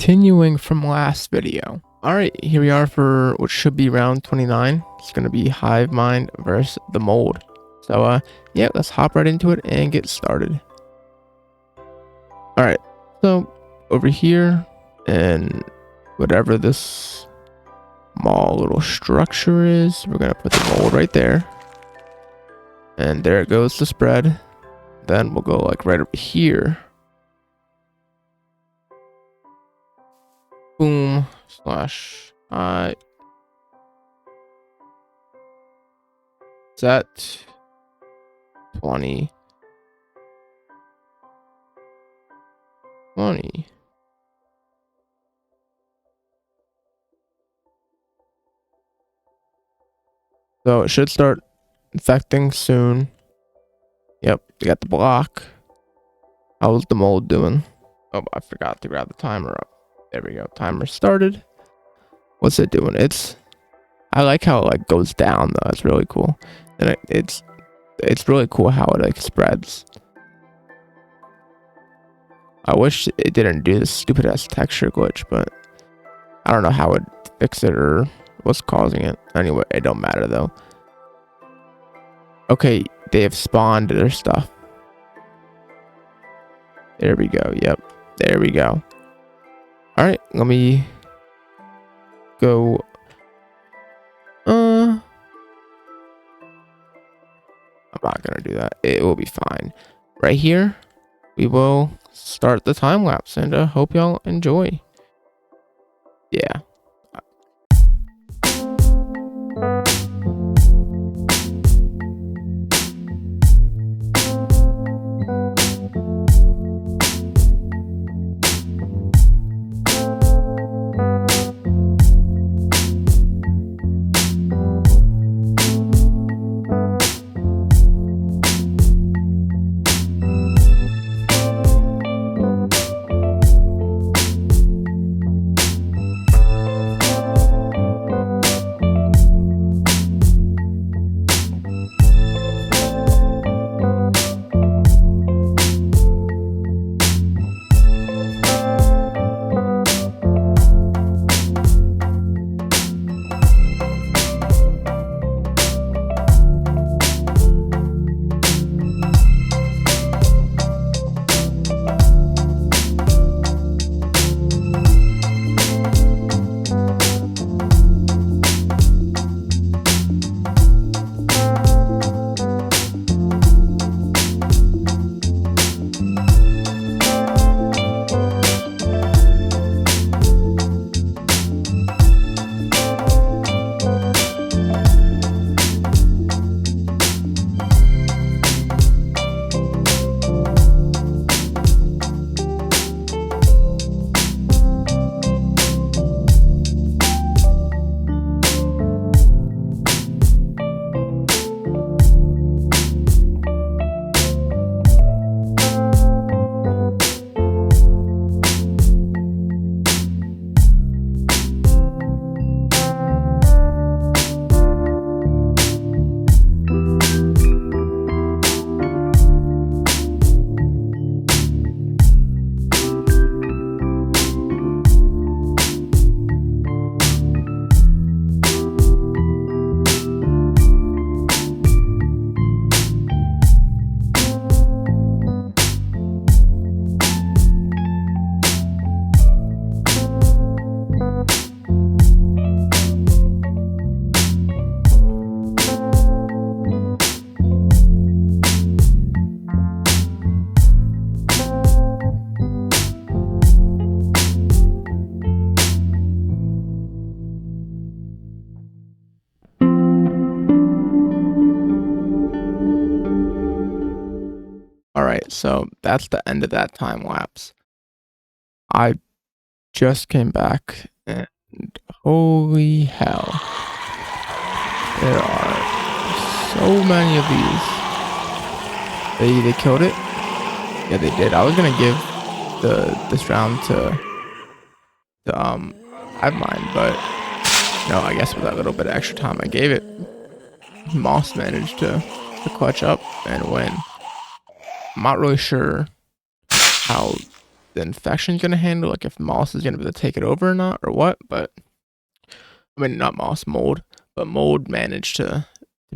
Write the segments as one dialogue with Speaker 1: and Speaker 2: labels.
Speaker 1: continuing from last video. All right, here we are for what should be round 29. It's going to be Hive Mind versus the Mold. So, yeah, let's hop right into it and get started. All right, so over here and whatever this small little structure is, we're going to put the mold right there. And there it goes to spread. Then we'll go like right over here. Boom, slash set 20. So it should start infecting soon. Yep, you got the block. How's the mold doing? Oh, I forgot to grab the timer up. There we go. Timer started. What's it doing? I like how it like goes down though. It's really cool. And it's really cool how it like spreads. I wish it didn't do this stupid ass texture glitch, but I don't know how it fixed it or what's causing it. Anyway, it don't matter though. Okay, they have spawned their stuff. There we go. Yep. There we go. All right, let me go. I'm not gonna do that. It will be fine. Right here, we will start the time lapse, and hope y'all enjoy. Yeah. Alright, so that's the end of that time lapse. I just came back and holy hell. There are so many of these. They killed it? Yeah, they did. I was gonna give this round to Hive Mind, but no, I guess with that little bit of extra time I gave it, Moss managed to clutch up and win. I'm not really sure how the infection's gonna handle, like if moss is gonna be able to take it over or not, or what. But I mean, not moss, mold, but mold managed to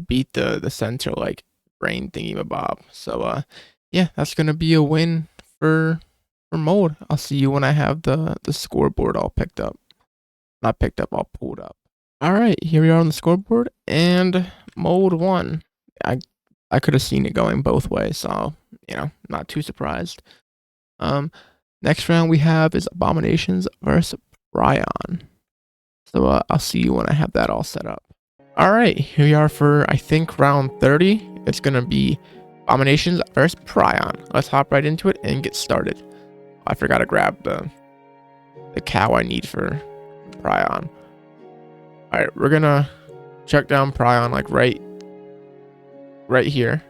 Speaker 1: beat the center like brain thingy bob. So yeah, that's gonna be a win for mold. I'll see you when I have the scoreboard all picked up. Not picked up, all pulled up. All right, here we are on the scoreboard, and mold won. I could have seen it going both ways, so not too surprised. Next round we have is Abominations versus Prion. So I'll see you when I have that all set up. All right, here we are for I think round 30. It's gonna be Abominations versus Prion. Let's hop right into it and get started. I forgot to grab the cow I need for Prion. All right, we're gonna check down Prion like right here.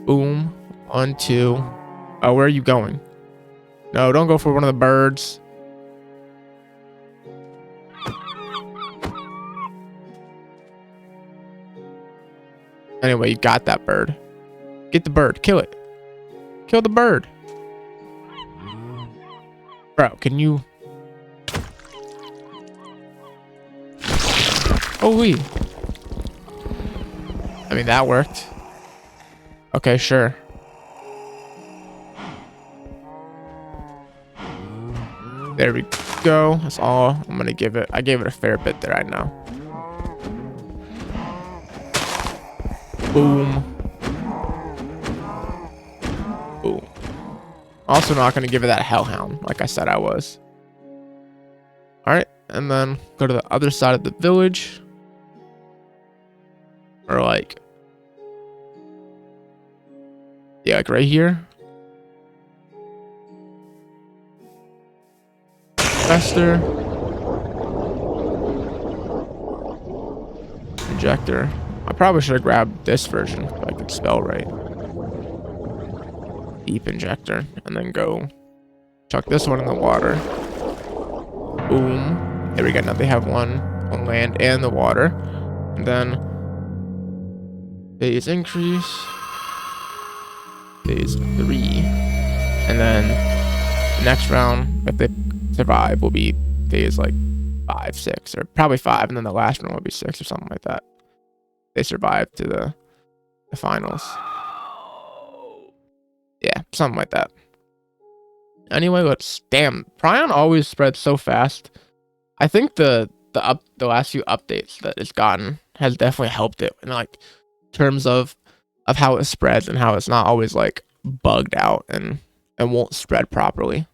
Speaker 1: Boom. 1, 2. Oh, where are you going? No, don't go for one of the birds. Anyway, you got that bird. Get the bird. Kill it. Kill the bird. Bro, can you... Oh, wee. I mean, that worked. Okay, sure. There we go. That's all I'm gonna give it. I gave it a fair bit there, I know. Boom. Boom. Also not gonna give it that hellhound like I said I was. Alright, and then go to the other side of the village. Or like... yeah, like right here. Fester. Injector. I probably should have grabbed this version if I could spell right. Deep injector. And then go chuck this one in the water. Boom. There we go. Now they have one on land and the water. And then phase increase. Phase 3. And then the next round, if they survive, will be phase like 5, 6, or probably 5, and then the last one will be 6 or something like that. They survive to the finals. Yeah, something like that. Anyway, let's... damn, Prion always spreads so fast. I think the last few updates that it's gotten has definitely helped it in like terms of how it spreads and how it's not always like bugged out and won't spread properly.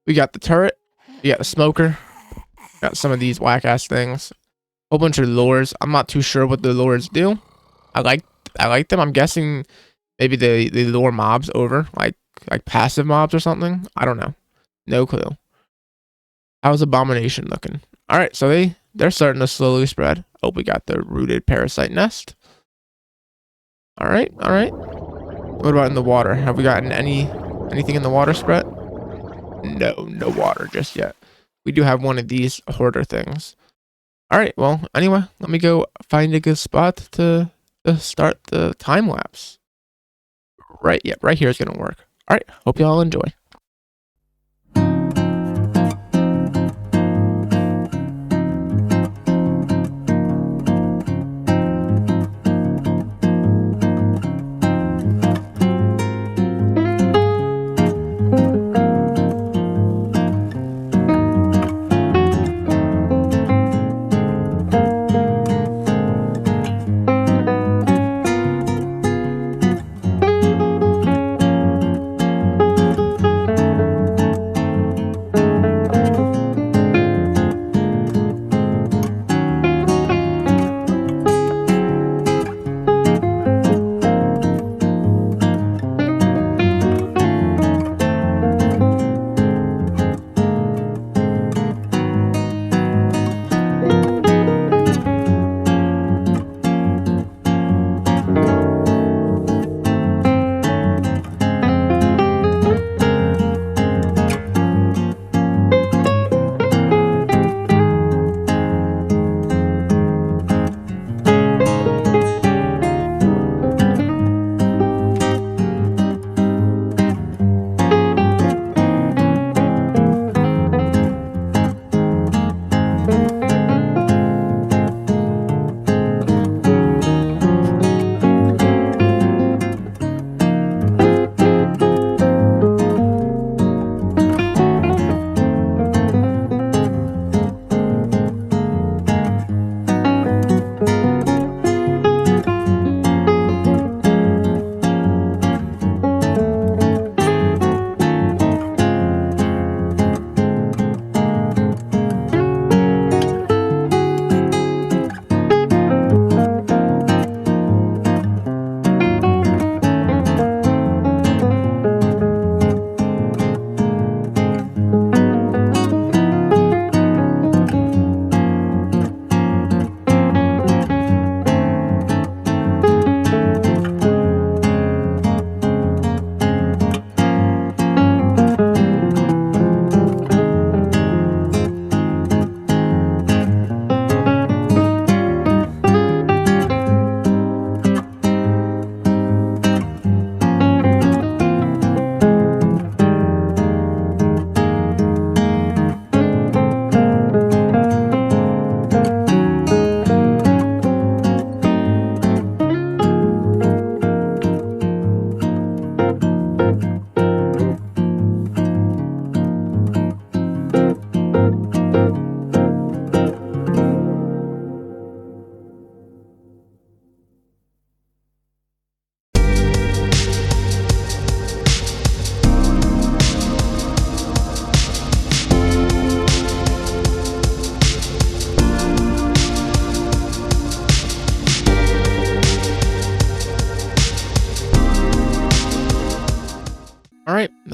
Speaker 1: We got the turret, we got the smoker, got some of these whack ass things, whole bunch of lures. I'm not too sure what the lures do. I like them. I'm guessing maybe they lure mobs over, like passive mobs or something. I don't know. No clue. How's Abomination looking? All right, so they're starting to slowly spread. Oh, we got the rooted parasite nest. All right, all right. What about in the water? Have we gotten anything in the water spread? No water just yet. We do have one of these hoarder things. All right, well, anyway, let me go find a good spot to start the time lapse. Right, yeah, right here is gonna work. All right, hope you all enjoy.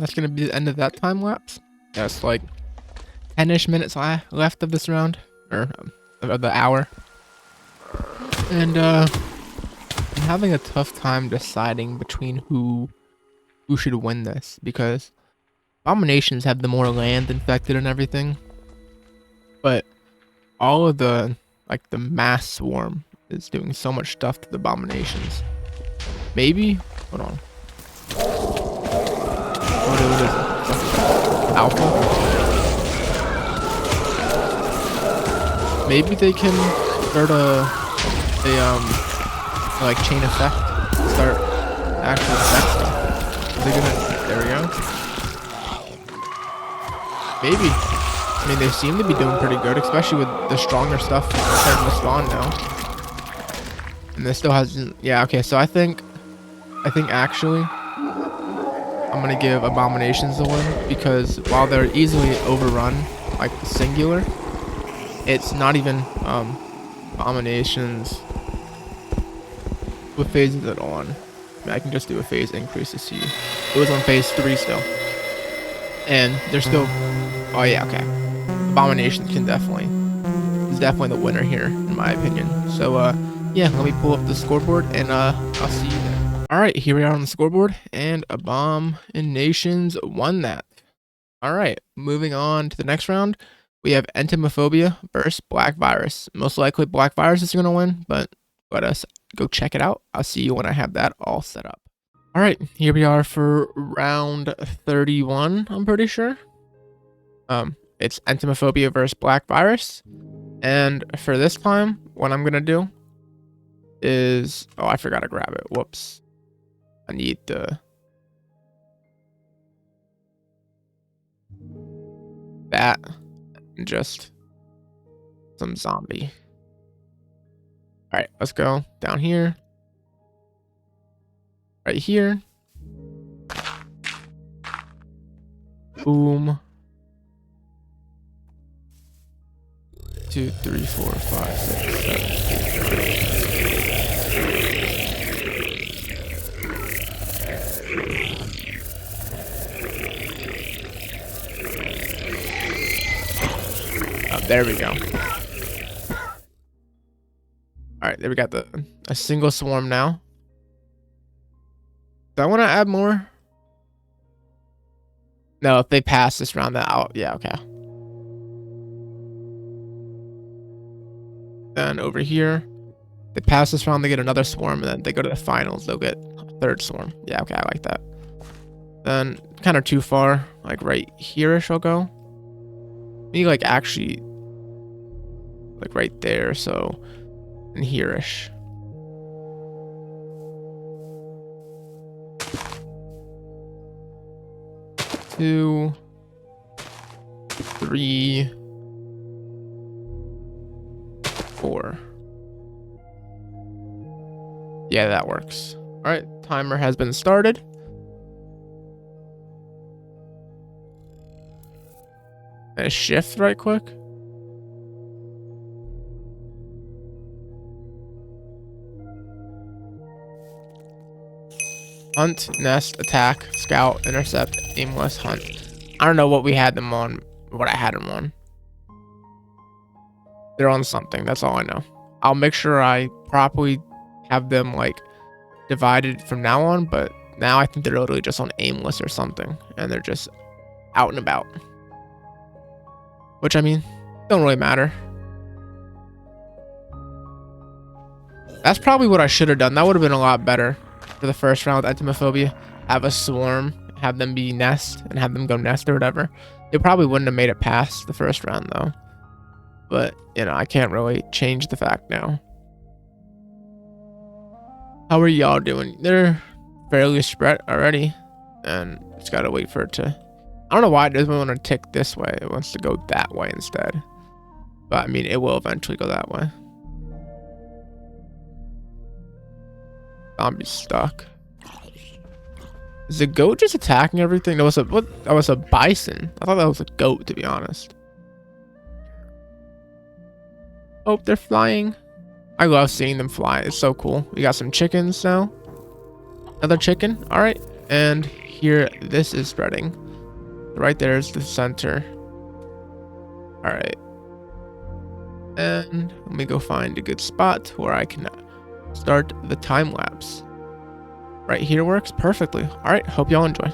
Speaker 1: that's gonna be the end of that time lapse. That's like 10-ish minutes left of this round, or of the hour. And I'm having a tough time deciding between who should win this, because Abominations have the more land infected and everything, but all of the the mass swarm is doing so much stuff to the Abominations. Maybe, hold on. What is it? Alpha? Maybe they can start a like chain effect, start actual effect stuff. Are they gonna, there we go. Maybe. I mean, they seem to be doing pretty good, especially with the stronger stuff starting to spawn now. And this still hasn't, yeah, okay, so I think actually I'm gonna give Abominations the win, because while they're easily overrun, like the singular, it's not even Abominations. What phase is it on? I mean, I can just do a phase increase to see. It was on phase 3 still. And they're still, oh yeah, okay. Abominations is definitely the winner here, in my opinion. So yeah, let me pull up the scoreboard and I'll see you there. Alright, here we are on the scoreboard, and Abominations won that. Alright, moving on to the next round. We have Entomophobia versus Black Virus. Most likely Black Virus is going to win, but let us go check it out. I'll see you when I have that all set up. Alright, here we are for round 31, I'm pretty sure. It's Entomophobia versus Black Virus. And for this time, what I'm going to do is... Oh, I forgot to grab it. Whoops. I need the... that. And just some zombie. Alright, let's go down here. Right here. Boom. 2, 3, 4, 5, 6, 7, 8, 9. Oh, there we go. Alright, there we got a single swarm now. Do I want to add more? No, if they pass this round, then I'll... Yeah, okay. Then over here, they pass this round, they get another swarm, and then they go to the finals, they'll get a third swarm. Yeah, okay, I like that. Then, kind of too far, like right here-ish I'll go. Maybe like actually, like right there, so, and here-ish. Two, 3, 4. Yeah, that works. All right, timer has been started. And shift right quick. Hunt, nest, attack, scout, intercept, aimless, hunt. I don't know what we had them on, what I had them on. They're on something, that's all I know. I'll make sure I properly have them like divided from now on, but now I think they're literally just on aimless or something, and they're just out and about. Which, I mean, don't really matter. That's probably what I should have done. That would have been a lot better for the first round with Entomophobia. Have a swarm, have them be nest, and have them go nest or whatever. They probably wouldn't have made it past the first round, though. But, you know, I can't really change the fact now. How are y'all doing? They're fairly spread already. And just gotta wait for it to... I don't know why it doesn't want to tick this way. It wants to go that way instead. But, I mean, it will eventually go that way. Zombie stuck. Is the goat just attacking everything? That was a... What? That was a bison. I thought that was a goat, to be honest. Oh, they're flying. I love seeing them fly. It's so cool. We got some chickens now. Another chicken. All right. And here, this is spreading. Right there is the center. All right. And let me go find a good spot where I can start the time lapse. Right here works perfectly. All right, hope y'all enjoy.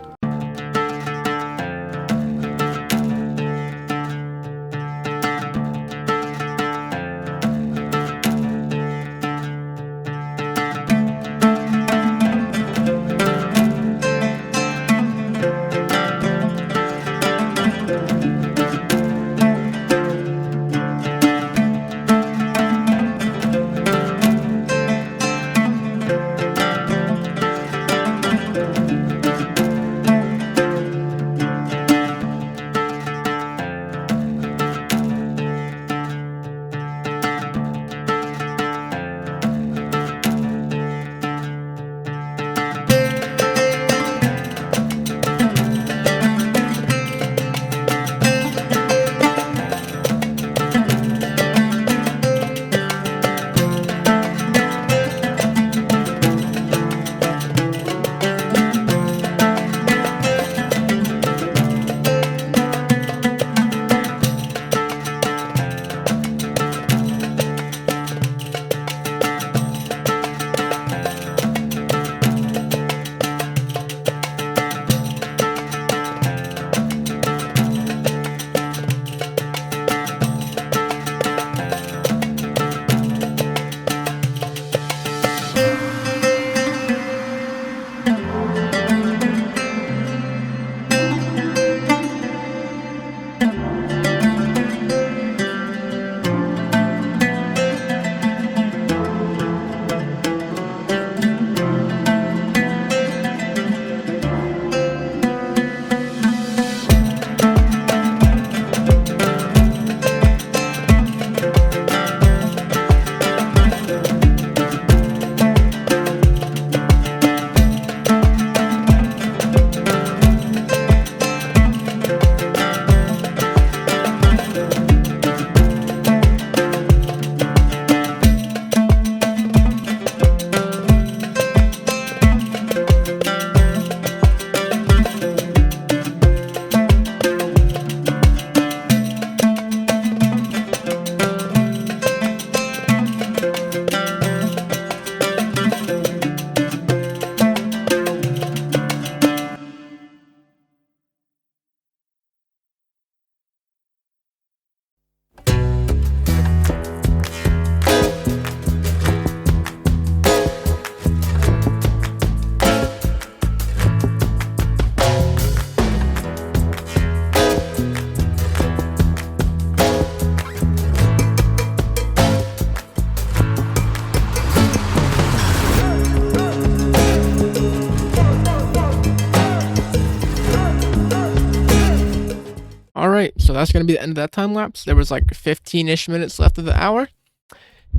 Speaker 1: Alright, so that's going to be the end of that time lapse. There was like 15-ish minutes left of the hour.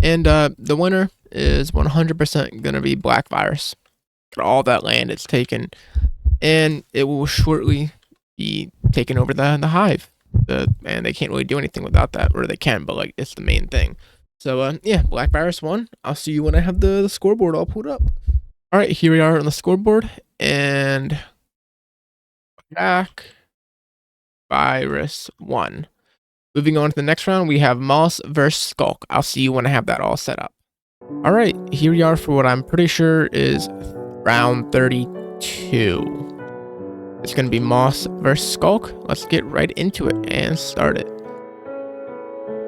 Speaker 1: And the winner is 100% going to be Black Virus. All that land it's taken. And it will shortly be taking over the Hive. And they can't really do anything without that. Or they can, but like it's the main thing. So yeah, Black Virus won. I'll see you when I have the scoreboard all pulled up. Alright, here we are on the scoreboard. And Black Virus won. Moving on to the next round, we have Moss versus Sculk. I'll see you when I have that all set up. Alright, here we are for what I'm pretty sure is round 32. It's going to be Moss versus Sculk. Let's get right into it and start it.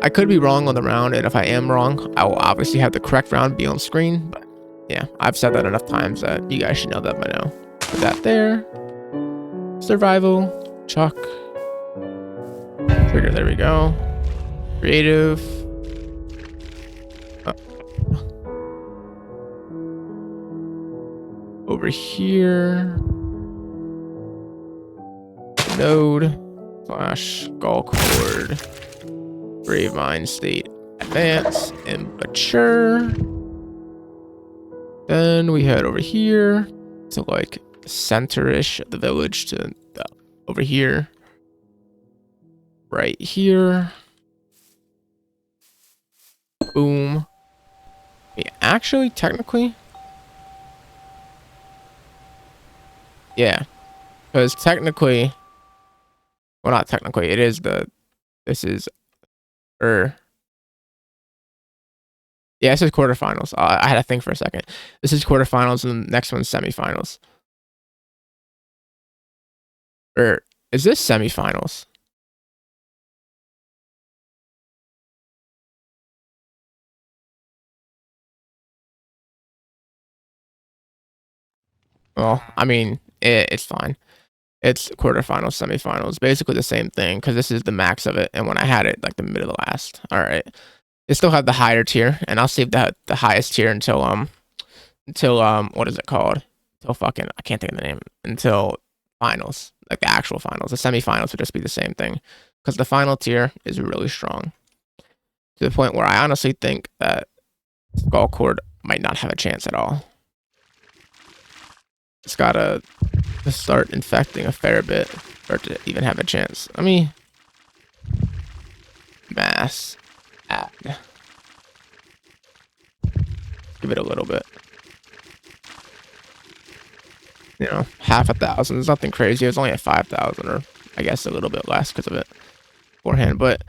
Speaker 1: I could be wrong on the round, and if I am wrong, I will obviously have the correct round be on screen. But yeah, I've said that enough times that you guys should know that by now. Put that there. Survival. Chuck. Trigger, there we go. Creative. Over here. Node. Slash Sculk Horde. Brave Mind State. Advance. Immature. Then we head over here to like center-ish of the village to over here. Right here. Boom. Actually, technically. Yeah. Because technically, well, not technically, it is this is, yeah, this is quarterfinals. I had to think for a second. This is quarterfinals, and the next one's semifinals. Or is this semifinals? Well, I mean, it's fine. It's quarterfinals, semifinals, basically the same thing, because this is the max of it. And when I had it, like the mid of the last. All right, they still have the higher tier, and I'll save the highest tier until what is it called? Until fucking, I can't think of the name. Until finals, like the actual finals. The semifinals would just be the same thing, because the final tier is really strong to the point where I honestly think that Sculk might not have a chance at all. It's gotta start infecting a fair bit for it to even have a chance. Let me mass add. Give it a little bit. You know, 500,000 is nothing crazy. It's only at 5,000, or I guess a little bit less because of it beforehand. But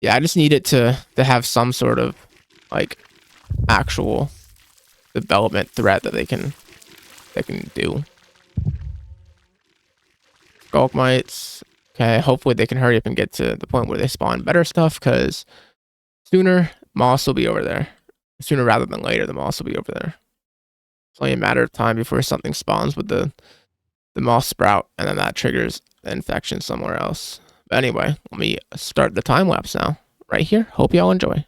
Speaker 1: yeah, I just need it to have some sort of like actual development threat that they can do. Sculk mites. Okay, hopefully they can hurry up and get to the point where they spawn better stuff, because sooner moss will be over there. Sooner rather than later, the moss will be over there. It's only a matter of time before something spawns with the moss sprout, and then that triggers the infection somewhere else. But anyway, let me start the time lapse now, right here. Hope y'all enjoy.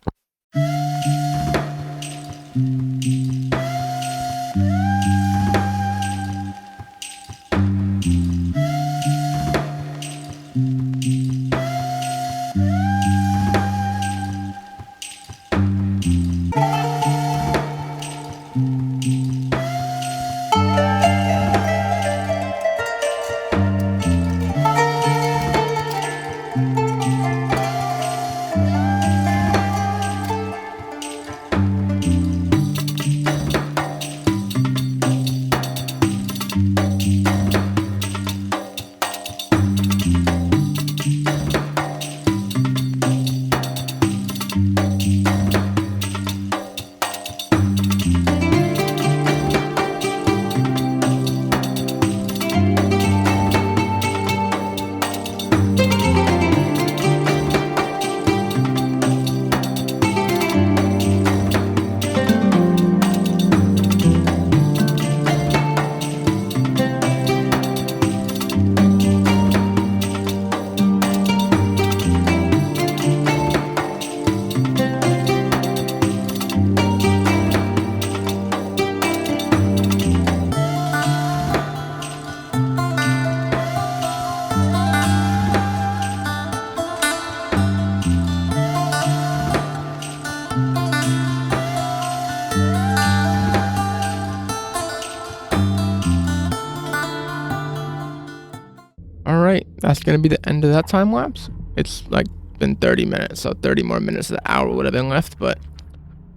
Speaker 1: Alright, that's gonna be the end of that time lapse. It's like been 30 minutes, so 30 more minutes of the hour would have been left, but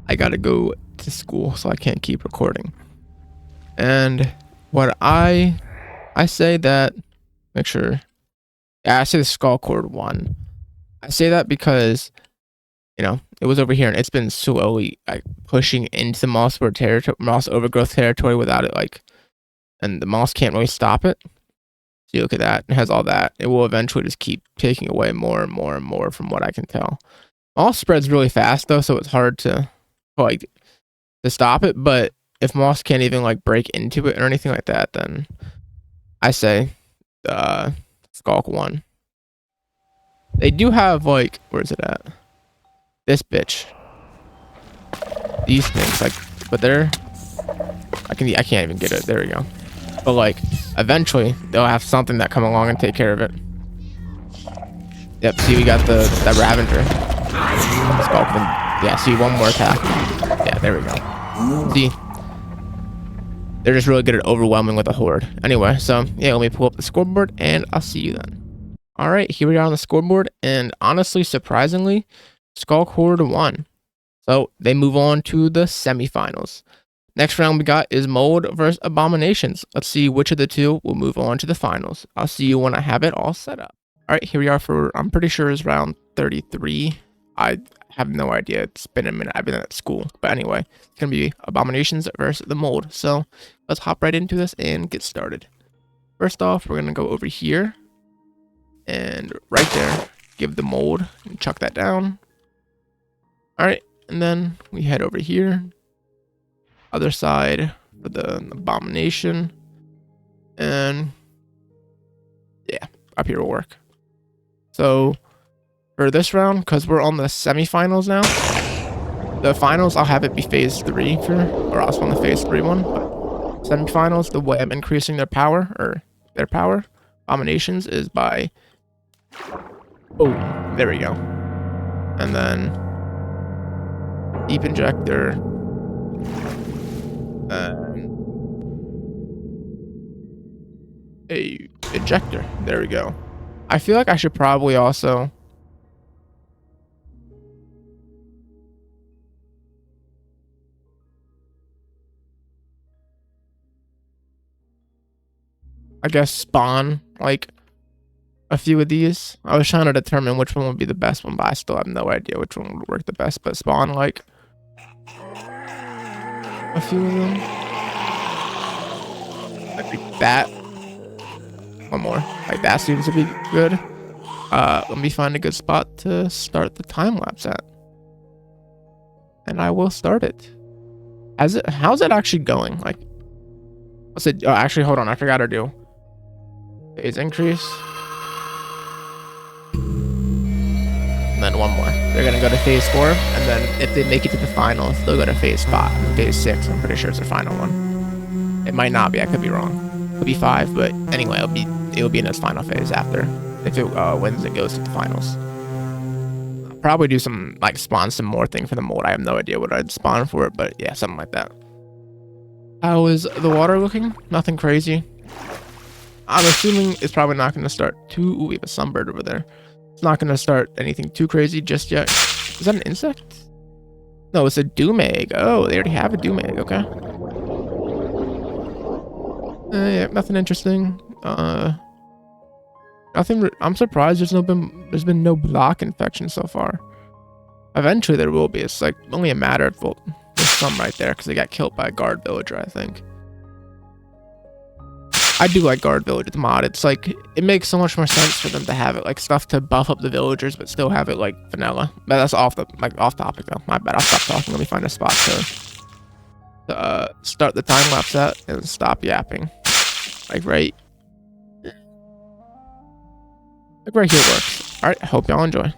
Speaker 1: I gotta go to school, so I can't keep recording. And what I say that, make sure, yeah, I say the Sculk won. I say that because, you know, it was over here and it's been slowly like pushing into the moss overgrowth territory without it, like, and the moss can't really stop it. So you look at that, it has all that. It will eventually just keep taking away more and more and more from what I can tell. Moss spreads really fast though, so it's hard to like to stop it. But if moss can't even like break into it or anything like that, then I say Sculk won. They do have like, where's it at? This bitch. These things, like, but they're I can't even get it. There we go. But like eventually they'll have something that come along and take care of it. Yep, see, we got that Ravager. Sculk, yeah, see, one more attack. Yeah, there we go. See, they're just really good at overwhelming with a horde. Anyway, so yeah, let me pull up the scoreboard and I'll see you then. All right, here we are on the scoreboard, and honestly, surprisingly, Sculk Horde won. So they move on to the semifinals. Next round we got is Mold versus Abominations. Let's see which of the two will move on to the finals. I'll see you when I have it all set up. All right, here we are for, I'm pretty sure it's round 33. I have no idea. It's been a minute. I've been at school. But anyway, it's going to be Abominations versus the Mold. So let's hop right into this and get started. First off, we're going to go over here. And right there, give the Mold and chuck that down. All right, and then we head over here. Other side for the Abomination. And yeah, up here will work. So for this round, because we're on the semifinals now, the finals I'll have it be phase 3 for, or else on the phase 3 one. But semifinals, the way I'm increasing their power, Abominations, is by, oh, there we go. And then Deep Injector. A ejector. There we go. I feel like I should probably also spawn like a few of these. I was trying to determine which one would be the best one, but I still have no idea which one would work the best. But spawn like a few of them. I think that. One more. Like that seems to be good. Let me find a good spot to start the time lapse at. And I will start it. How's it actually going? Like, what's it? Oh, actually, hold on. I forgot to do phase increase. And then one more. They're gonna go to phase 4, and then if they make it to the finals, they'll go to phase 5, phase 6. I'm pretty sure it's the final one. It might not be. I could be wrong. It'll be 5, but anyway, it'll be in its final phase after. If it wins, it goes to the finals. I'll probably do some, like, spawn some more thing for the Mold. I have no idea what I'd spawn for it, but yeah, something like that. How is the water looking? Nothing crazy. I'm assuming it's probably not going to start too... Ooh, we have a sunbird over there. It's not going to start anything too crazy just yet. Is that an insect? No, it's a doom egg. Oh, they already have a doom egg. Okay. Yeah, nothing interesting. Nothing. I'm surprised there's been no block infection so far. Eventually there will be. It's like only a matter of, well, there's some right there because they got killed by a guard villager, I think. I do like guard villager mod. It's like it makes so much more sense for them to have it like stuff to buff up the villagers, but still have it like vanilla. But that's off topic though. My bad. I'll stop talking. Let me find a spot to start the time lapse at and stop yapping. Like right here works. All right. Hope y'all enjoy.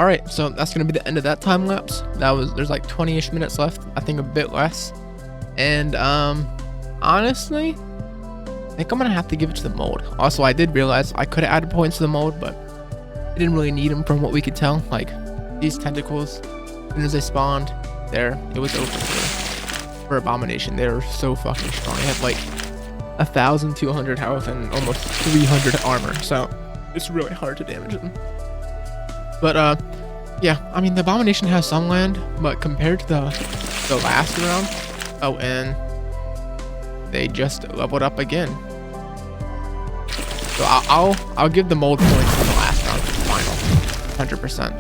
Speaker 1: Alright, so that's gonna be the end of that time lapse. There's like 20-ish minutes left, I think a bit less. And honestly, I think I'm gonna have to give it to the mold. Also, I did realize I could have added points to the mold, but I didn't really need them from what we could tell. Like, these tentacles, as soon as they spawned, it was over for Abomination. They were so fucking strong. They had like 1,200 health and almost 300 armor, so it's really hard to damage them. But yeah, I mean, the Abomination has some land, but compared to the last round, oh, and they just leveled up again. So I'll give the mold points in the last round for the final, 100%.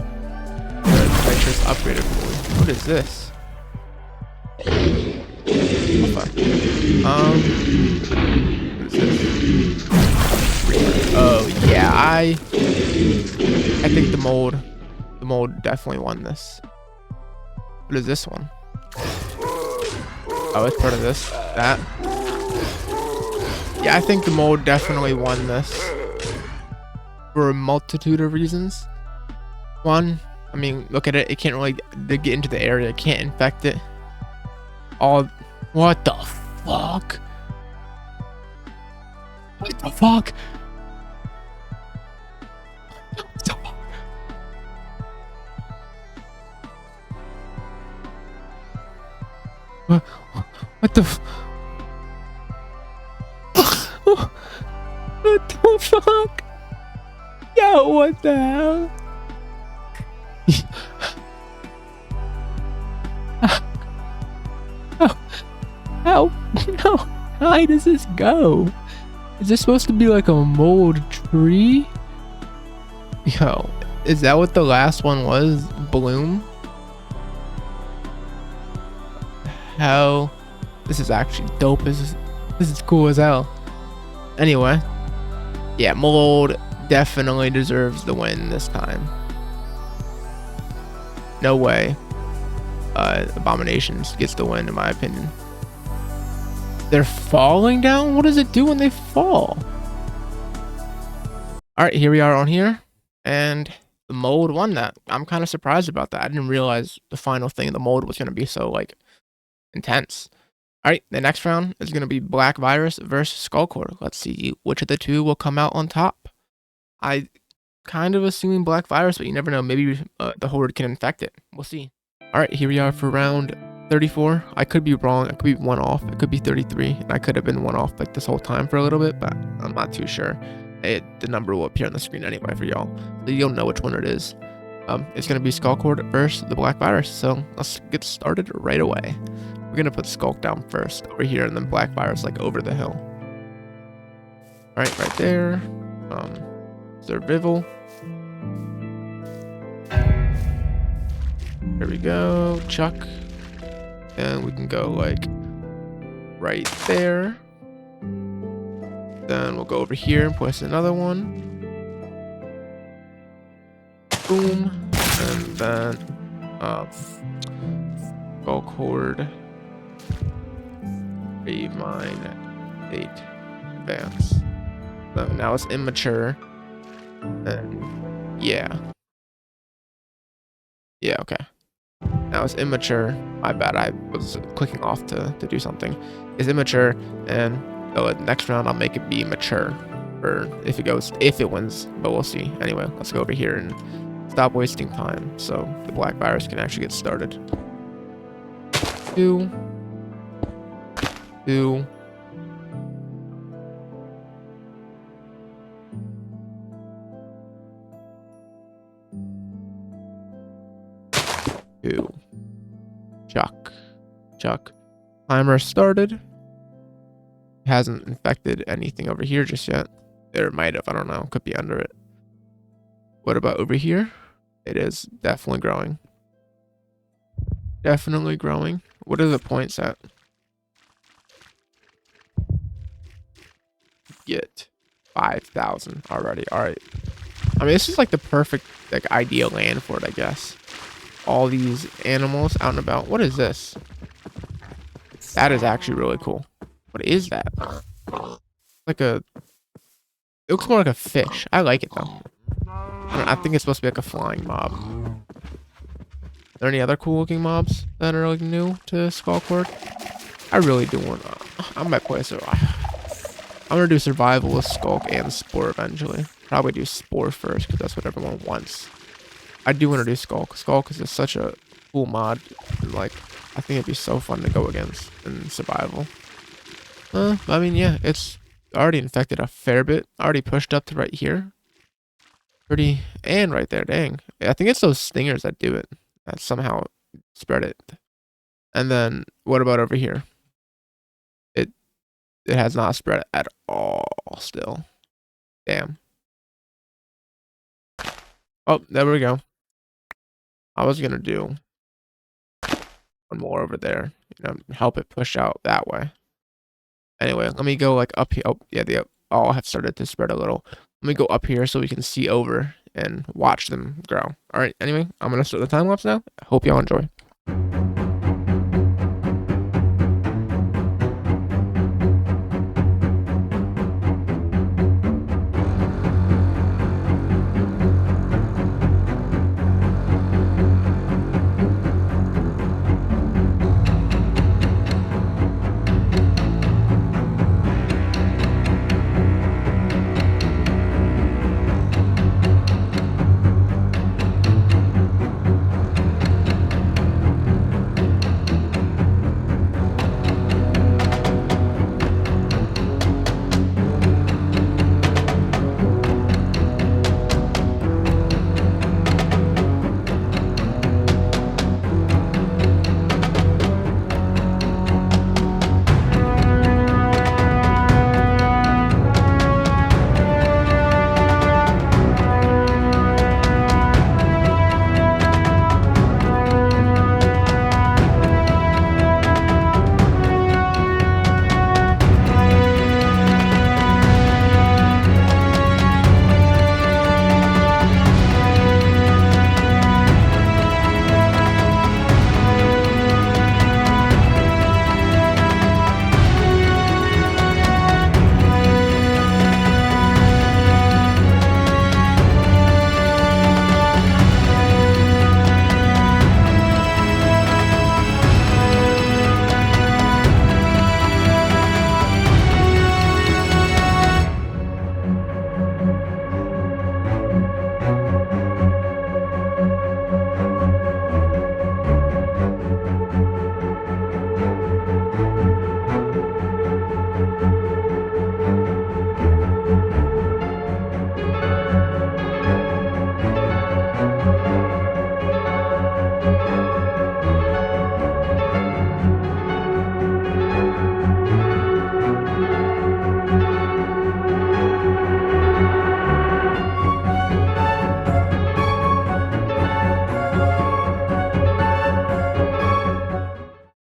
Speaker 1: The creature's upgraded fully. What is this? What is this? Oh yeah, I think the mold definitely won this. What is this one? Oh, it's part of this. That. Yeah, I think the mold definitely won this for a multitude of reasons. One, I mean, look at it. It can't really get into the area. It can't infect it. What the fuck? What the fuck? What the fuck? What the what the fuck? Yo, what the hell? How high does this go? Is this supposed to be like a mold tree? Yo, is that what the last one was? Bloom? Hell, this is actually dope. This is cool as hell. Anyway, yeah, mold definitely deserves the win this time. No way Abominations gets the win, in my opinion. They're falling down? What does it do when they fall? Alright, here we are on here, and the mold won that. I'm kind of surprised about that. I didn't realize the final thing of the mold was going to be so, like, intense. Alright, the next round is going to be Black Virus versus Sculk. Let's see which of the two will come out on top. I kind of assuming Black Virus, but you never know. Maybe the Horde can infect it. We'll see. Alright, here we are for round 34. I could be wrong. I could be one off. It could be 33, and I could have been one off like this whole time for a little bit, but I'm not too sure. The number will appear on the screen anyway for y'all, so you'll know which one it is. It's going to be Sculk versus the Black Virus, so let's get started right away. We're going to put Sculk down first over here, and then Black Virus like over the hill. Alright, right there. Survival. There we go. Chuck. And we can go like right there. Then we'll go over here and place another one. Boom. And then Sculk Horde. Brave Mine 8 Advance. So now it's immature. And yeah. Yeah, okay. Now it's immature. My bad, I was clicking off to do something. It's immature, and next round I'll make it be mature. Or if it wins, but we'll see. Anyway, let's go over here and stop wasting time so the Black Virus can actually get started. 2. Chuck. Timer started. Hasn't infected anything over here just yet. There might have, I don't know. Could be under it. What about over here? It is definitely growing. Definitely growing. What are the points at? Get 5,000 already. Alright. I mean, this is like the perfect, like, ideal land for it, I guess. All these animals out and about. What is this? That is actually really cool. What is that? Like a... It looks more like a fish. I like it, though. I think it's supposed to be like a flying mob. Are there any other cool looking mobs that are like new to Sculk? I really do want to. I might play I'm gonna do survival with Sculk and Spore eventually. Probably do Spore first because that's what everyone wants. I do want to do Sculk. Sculk is just such a cool mod. And, like, I think it'd be so fun to go against in survival. I mean, yeah, it's already infected a fair bit. Already pushed up to right here. Pretty, and right there, dang. I think it's those stingers that do it. That somehow spread it. And then, what about over here? It has not spread at all still. Damn. Oh, there we go. I was gonna do one more over there, you know, help it push out that way. Anyway, let me go like up here. Oh, yeah, they all have started to spread a little. Let me go up here so we can see over and watch them grow. All right, anyway, I'm gonna start the time lapse now. I hope y'all enjoy.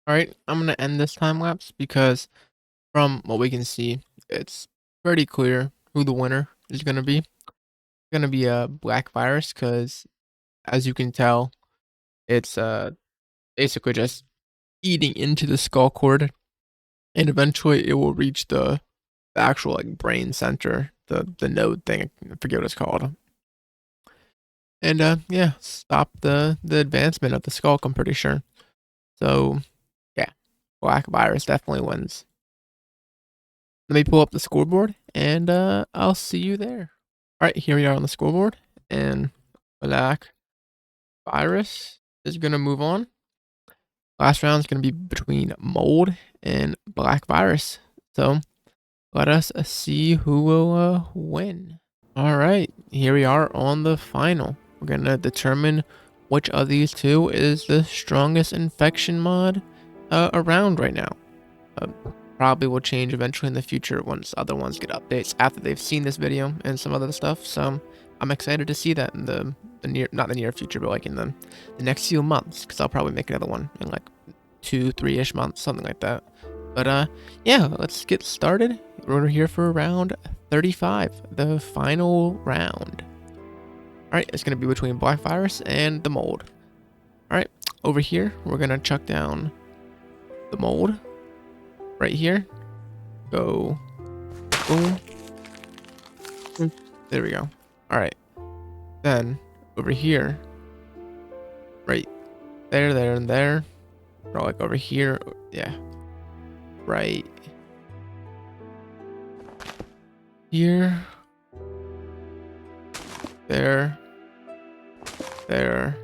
Speaker 1: All right, I'm gonna end this time lapse because from what we can see, it's pretty clear who the winner is gonna be. It's gonna be a black virus because, as you can tell, it's basically just eating into the skull cord, and eventually it will reach the actual like brain center, the node thing. I forget what it's called. And yeah, stop the advancement of the skull. I'm pretty sure. So yeah, black virus definitely wins. Let me pull up the scoreboard, and I'll see you there. All right, here we are on the scoreboard, and black virus is gonna move on. Last round is gonna be between mold and black virus. So let us see who will win. All right, here we are on the final. We're gonna determine which of these two is the strongest infection mod around right now. Probably will change eventually in the future once other ones get updates after they've seen this video and some other stuff. So I'm excited to see that in the near, not the near future, but like in the next few months, because I'll probably make another one in like 2-3-ish months, something like that. But yeah, let's get started. We're here for round 35, the final round. All right, it's gonna be between black virus and the mold. All right, over here we're gonna chuck down the mold. Right here, go, boom. There we go. All right, Then over here, right there, there, and there, or like over here, yeah, right here, there, there.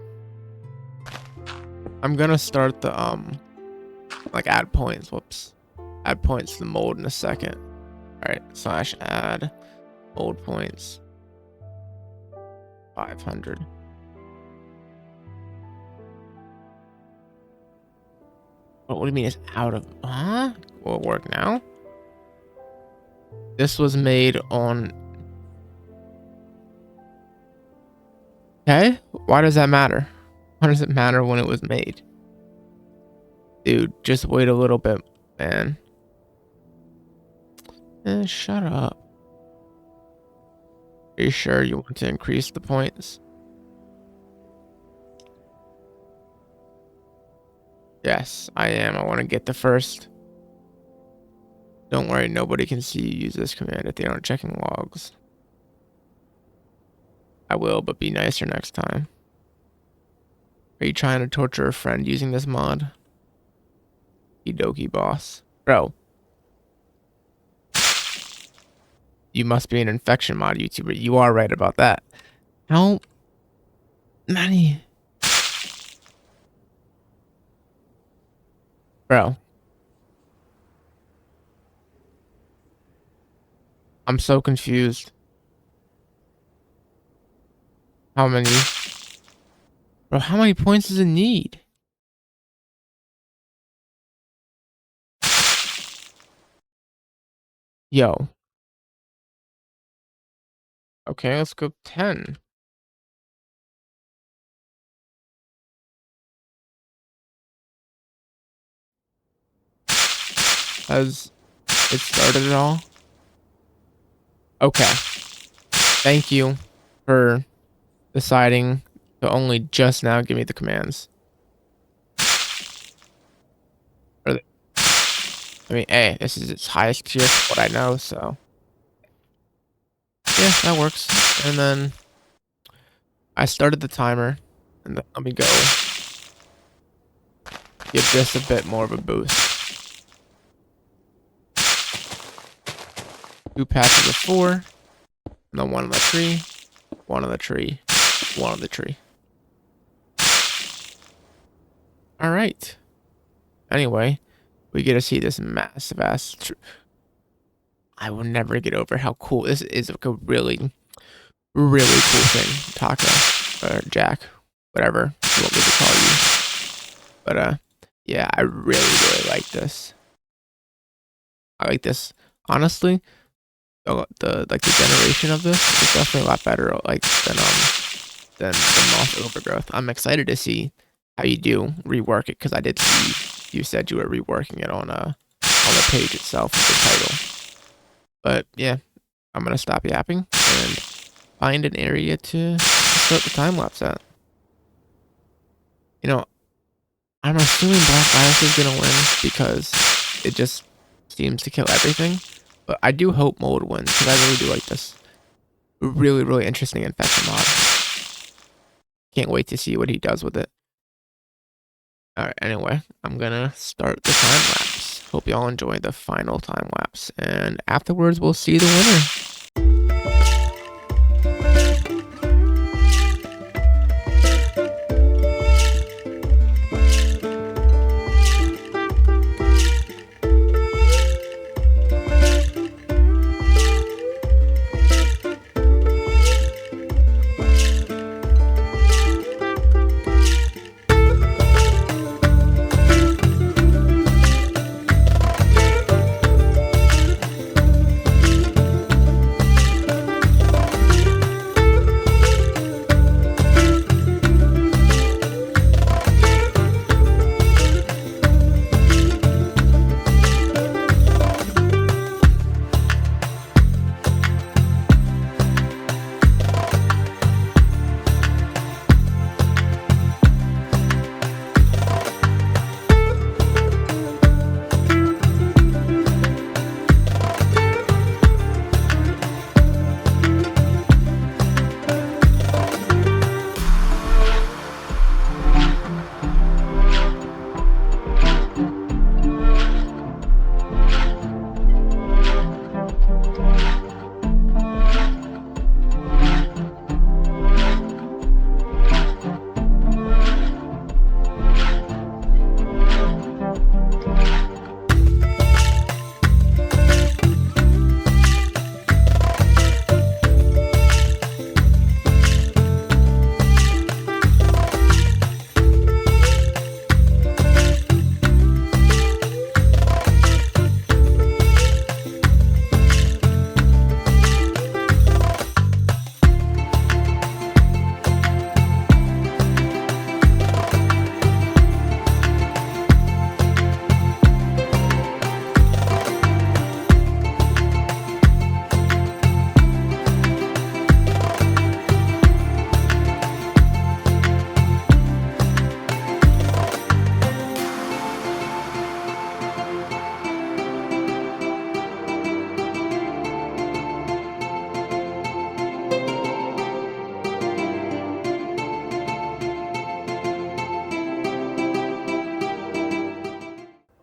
Speaker 1: I'm gonna start the like add points. Whoops, add points to the mold in a second. All right, slash add mold points. 500. What do you mean it's out of? Huh? Will it work now? This was made on. Okay. Why does that matter? Why does it matter when it was made? Dude, just wait a little bit, man. Shut up. Are you sure you want to increase the points? Yes, I am. I want to get the first. Don't worry, nobody can see you use this command if they aren't checking logs. I will, but be nicer next time. Are you trying to torture a friend using this mod? Okie boss. Bro. You must be an infection mod YouTuber. You are right about that. How many? Bro. I'm so confused. How many? Bro, how many points does it need? Yo. Okay, let's go 10. Has it started at all? Okay. Thank you for deciding to only just now give me the commands. I mean, hey, this is its highest tier, what I know, so. Yeah, that works. And then I started the timer, and then let me go give this a bit more of a boost. 2 patches of 4, and then 1 on the tree, 1 on the tree, 1 on the tree. All right. Anyway, we get to see this massive ass. I will never get over how cool this is. Like a really, really cool thing, Taka or Jack, whatever you want me to call you. But yeah, I really, really like this. I like this. Honestly, the generation of this is definitely a lot better like than the Moth Overgrowth. I'm excited to see how you do rework it because I did see you said you were reworking it on the page itself with the title. But yeah, I'm gonna stop yapping and find an area to start the time lapse at. You know, I'm assuming Black Virus is gonna win because it just seems to kill everything. But I do hope Mold wins because I really do like this. Really, really interesting infection mod. Can't wait to see what he does with it. Alright, anyway, I'm gonna start the time lapse. Hope y'all enjoy the final time lapse. And afterwards, we'll see the winner.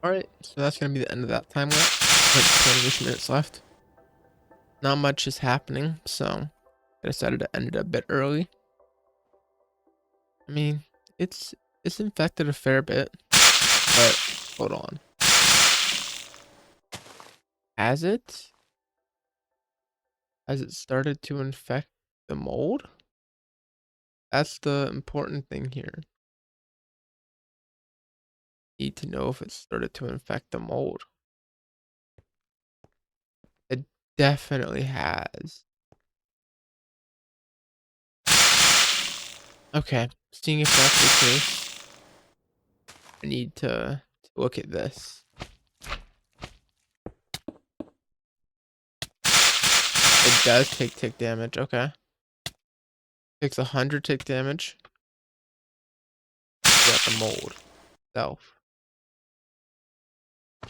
Speaker 1: Alright, so that's gonna be the end of that time lapse. Like 20-ish minutes left. Not much is happening, so I decided to end it a bit early. I mean, it's infected a fair bit, but hold on. Has it started to infect the mold? That's the important thing here. Need to know if it started to infect the mold. It definitely has. Okay, seeing if that's the case, I need to look at this. It does take tick damage, okay. Takes 100 tick damage. Got the mold itself.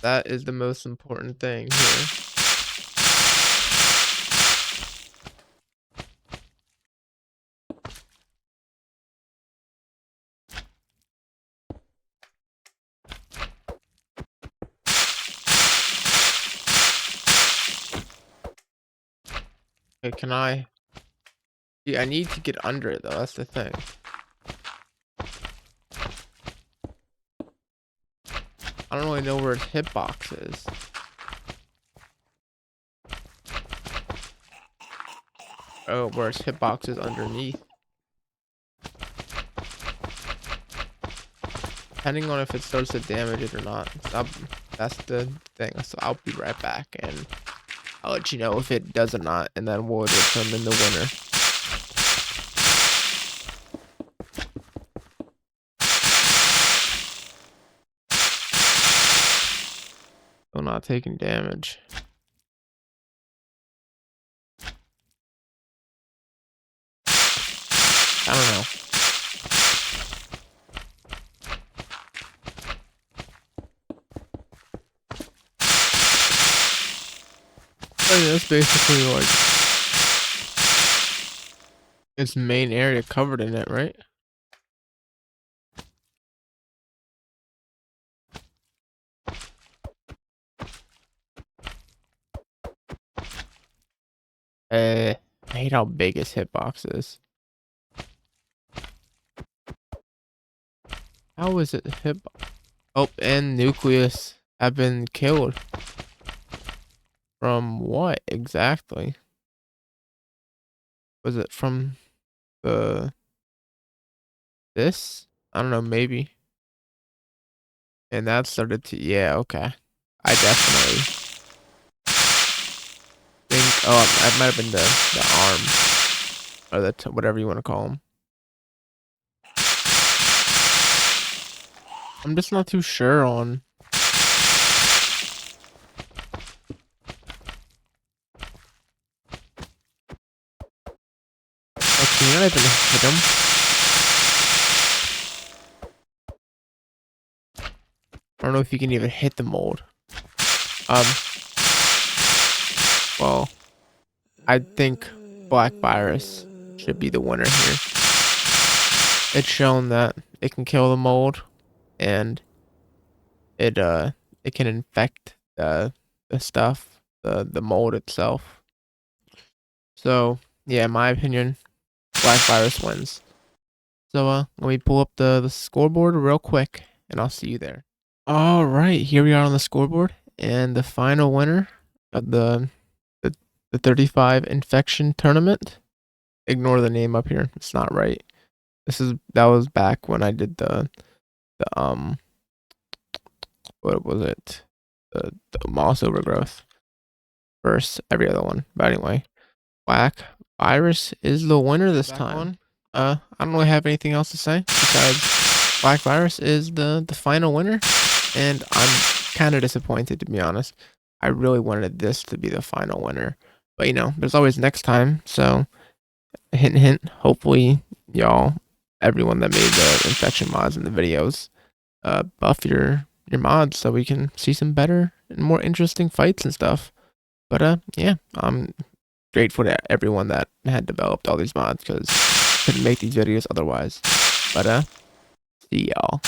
Speaker 1: That is the most important thing here. Okay, can I? Yeah, I need to get under it though, that's the thing. I don't really know where its hitbox is. Oh, where its hitbox is underneath. Depending on if it starts to damage it or not. That's the thing. So I'll be right back and I'll let you know if it does or not, and then we'll determine the winner. Still not taking damage. I don't know. That's basically like its main area covered in it, right? I hate how big his hitbox is. How is it hitbox? Oh, and Nucleus have been killed. From what exactly? Was it from this? I don't know, maybe. And that started to, yeah, okay. I definitely think, oh, it might have been the arm. Or the, whatever you want to call them. I'm just not too sure on. Okay, you're not even hit him. I don't know if you can even hit the mold. Well, I think Black Virus should be the winner here. It's shown that it can kill the mold, and it can infect the stuff, the mold itself. So yeah, in my opinion, Black Virus wins. So let me pull up the scoreboard real quick, and I'll see you there. All right, here we are on the scoreboard, and the final winner of the 35 infection tournament. Ignore the name up here; it's not right. That was back when I did the what was it? The moss overgrowth versus every other one. But anyway, Black Virus is the winner this time. I don't really have anything else to say besides Black Virus is the final winner, and I'm kind of disappointed, to be honest. I really wanted this to be the final winner, but you know, there's always next time. So hint hint, hopefully y'all, everyone that made the infection mods in the videos, buff your mods so we can see some better and more interesting fights and stuff. But yeah, I'm grateful to everyone that had developed all these mods, because couldn't make these videos otherwise. But see y'all.